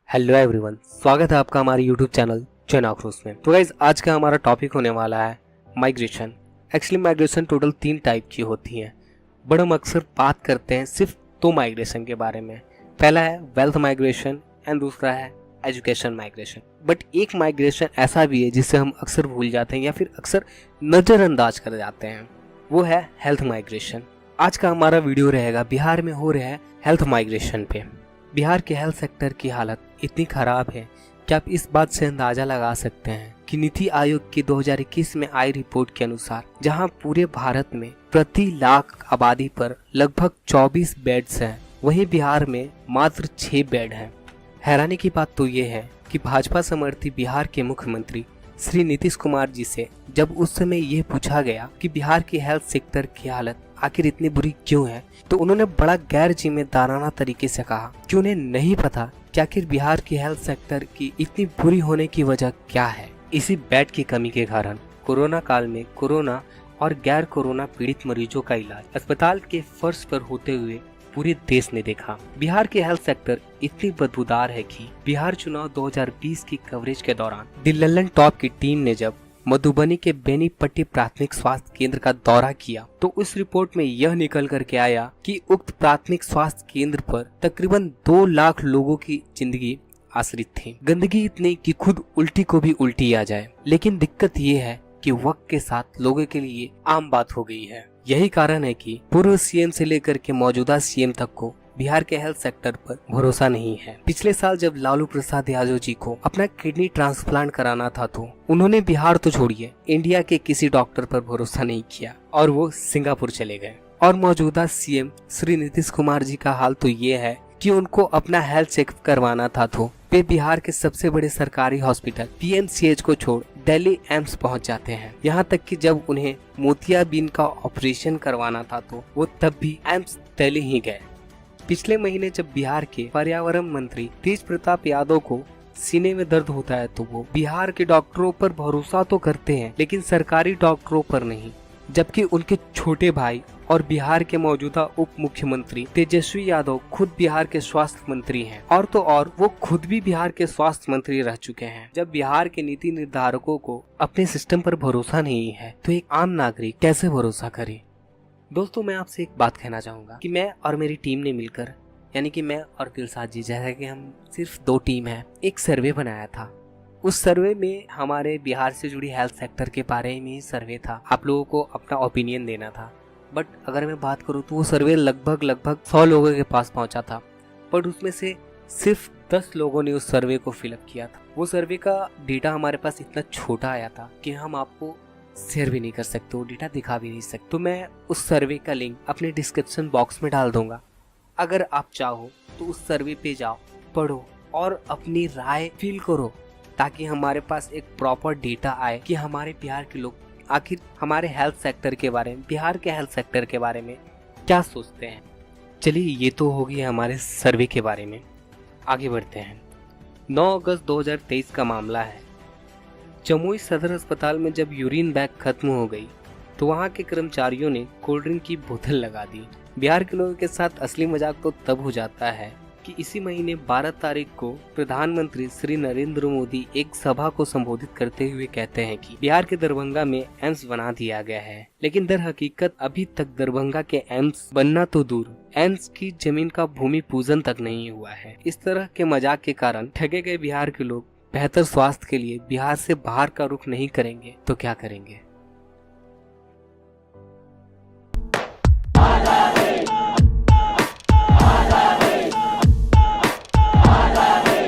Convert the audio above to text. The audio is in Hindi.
हेलो एवरीवन, स्वागत है आपका हमारे यूट्यूब चैनल चनाक्रोस में। तो गाइज आज का हमारा टॉपिक होने वाला है migration. Actually migration total 3 type की होती हैं, बट हम अक्सर बात करते हैं सिर्फ 2 माइग्रेशन के बारे में। पहला है वेल्थ माइग्रेशन एंड दूसरा है एजुकेशन माइग्रेशन। बट एक माइग्रेशन ऐसा भी है जिसे हम अक्सर भूल जाते हैं या फिर अक्सर नज़रअंदाज कर जाते हैं, वो है हेल्थ माइग्रेशन। आज का हमारा वीडियो रहेगा बिहार में हो रहे हेल्थ माइग्रेशन पे। बिहार के हेल्थ सेक्टर की हालत इतनी खराब है कि आप इस बात से अंदाजा लगा सकते हैं कि नीति आयोग की 2021 में आई रिपोर्ट के अनुसार जहां पूरे भारत में प्रति लाख आबादी पर लगभग 24 बेड्स हैं, वहीं बिहार में मात्र 6 बेड हैं। हैरानी की बात तो ये है कि भाजपा समर्थी बिहार के मुख्यमंत्री श्री नीतीश कुमार जी से जब उस समय ये पूछा गया कि बिहार की हेल्थ सेक्टर की हालत आखिर इतनी बुरी क्यों है, तो उन्होंने बड़ा गैर जिम्मेदाराना तरीके से कहा कि उन्हें नहीं पता कि आखिर बिहार की हेल्थ सेक्टर की इतनी बुरी होने की वजह क्या है। इसी बेड की कमी के कारण कोरोना काल में कोरोना और गैर कोरोना पीड़ित मरीजों का इलाज अस्पताल के फर्श पर होते हुए पूरे देश ने देखा। बिहार की हेल्थ सेक्टर इतनी बदबूदार है कि बिहार चुनाव 2020 की कवरेज के दौरान दी लल्लन टॉप की टीम ने जब मधुबनी के बेनीपट्टी प्राथमिक स्वास्थ्य केंद्र का दौरा किया तो उस रिपोर्ट में यह निकल करके आया कि उक्त प्राथमिक स्वास्थ्य केंद्र पर तकरीबन 2 लाख लोगों की जिंदगी आश्रित थी। गंदगी इतनी कि खुद उल्टी को भी उल्टी आ जाए। लेकिन दिक्कत ये है कि वक्त के साथ लोगों के लिए आम बात हो गई है। यही कारण है कि पूर्व सीएम से लेकर के मौजूदा सीएम तक को बिहार के हेल्थ सेक्टर पर भरोसा नहीं है। पिछले साल जब लालू प्रसाद यादव जी को अपना किडनी ट्रांसप्लांट कराना था तो उन्होंने बिहार तो छोड़िए इंडिया के किसी डॉक्टर पर भरोसा नहीं किया और वो सिंगापुर चले गए। और मौजूदा सीएम श्री नीतीश कुमार जी का हाल तो ये है कि उनको अपना हेल्थ चेकअप करवाना था तो वे बिहार के सबसे बड़े सरकारी हॉस्पिटल पीएमसीएच को छोड़ दिल्ली एम्स पहुंच जाते हैं। यहाँ तक कि जब उन्हें मोतियाबिंद का ऑपरेशन करवाना था तो वो तब भी एम्स दिल्ली ही गए। पिछले महीने जब बिहार के पर्यावरण मंत्री तेज प्रताप यादव को सीने में दर्द होता है तो वो बिहार के डॉक्टरों पर भरोसा तो करते हैं लेकिन सरकारी डॉक्टरों पर नहीं, जबकि उनके छोटे भाई और बिहार के मौजूदा उप मुख्यमंत्री तेजस्वी यादव खुद बिहार के स्वास्थ्य मंत्री हैं और तो और वो खुद भी बिहार के स्वास्थ्य मंत्री रह चुके हैं। जब बिहार के नीति निर्धारकों को अपने सिस्टम पर भरोसा नहीं है तो एक आम नागरिक कैसे भरोसा करे। दोस्तों, मैं आपसे एक बात कहना चाहूंगा कि मैं और मेरी टीम ने मिलकर, यानी कि मैं और दिलसाद जी, जैसा कि हम सिर्फ 2 टीम है, एक सर्वे बनाया था। उस सर्वे में हमारे बिहार से जुड़ी हेल्थ सेक्टर के बारे में ही सर्वे था। आप लोगों को अपना ओपिनियन देना था। बट अगर मैं बात करूँ तो वो सर्वे लगभग 100 लोगों के पास पहुंचा था, बट उसमें से सिर्फ 10 लोगों ने उस सर्वे को फिलअप किया था। वो सर्वे का डेटा हमारे पास इतना छोटा आया था कि हम आपको शेयर भी नहीं कर सकते, वो डेटा दिखा भी नहीं सकते। तो मैं उस सर्वे का लिंक अपने डिस्क्रिप्शन बॉक्स में डाल दूंगा। अगर आप चाहो तो उस सर्वे पे जाओ, पढ़ो और अपनी राय फील करो, ताकि हमारे पास एक प्रॉपर डेटा आए कि हमारे बिहार के लोग आखिर हमारे हेल्थ सेक्टर के बारे में, बिहार के हेल्थ सेक्टर के बारे में क्या सोचते हैं। चलिए, ये तो हो गया हमारे सर्वे के बारे में। आगे बढ़ते हैं। 9 अगस्त 2023 का मामला है। जमुई सदर अस्पताल में जब यूरिन बैग खत्म हो गई तो वहां के कर्मचारियों ने कोल्ड ड्रिंक की बोतल लगा दी। बिहार के लोगों के साथ असली मजाक तो तब हो जाता है कि इसी महीने 12 तारीख को प्रधानमंत्री श्री नरेंद्र मोदी एक सभा को संबोधित करते हुए कहते हैं कि बिहार के दरभंगा में एम्स बना दिया गया है, लेकिन दर हकीकत अभी तक दरभंगा के एम्स बनना तो दूर, एम्स की जमीन का भूमि पूजन तक नहीं हुआ है। इस तरह के मजाक के कारण ठगे गए बिहार के लोग बेहतर स्वास्थ्य के लिए बिहार से बाहर का रुख नहीं करेंगे तो क्या करेंगे।